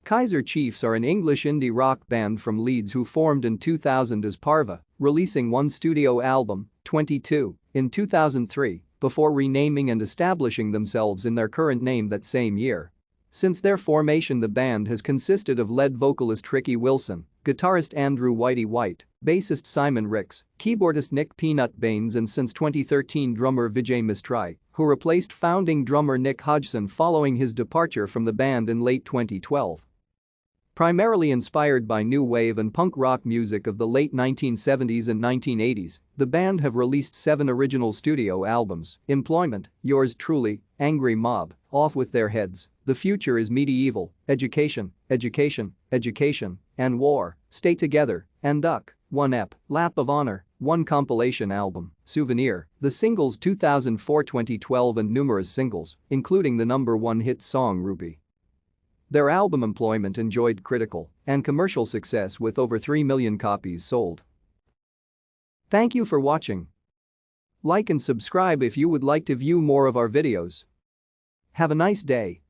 Kaiser Chiefs are an English indie rock band from Leeds who formed in 2000 as Parva, releasing one studio album, 22, in 2003, before renaming and establishing themselves in their current name that same year. Since their formation, the band has consisted of lead vocalist Ricky Wilson, guitarist Andrew White, bassist Simon Rix, keyboardist Nick Baines, and since 2013 drummer Vijay Mistry, who replaced founding drummer Nick Hodgson following his departure from the band in late 2012. Primarily inspired by new wave and punk rock music of the late 1970s and 1980s, the band have released 7 original studio albums: Employment, Yours Truly, Angry Mob, Off With Their Heads, The Future Is Medieval, Education, and War, Stay Together, and Duck, 1 EP, Lap of Honor, 1 compilation album, Souvenir, the singles 2004-2012 and numerous singles, including the #1 hit song Rupee. Their album Employment enjoyed critical and commercial success with over 3 million copies sold. Thank you for watching. Like and subscribe if you would like to view more of our videos. Have a nice day.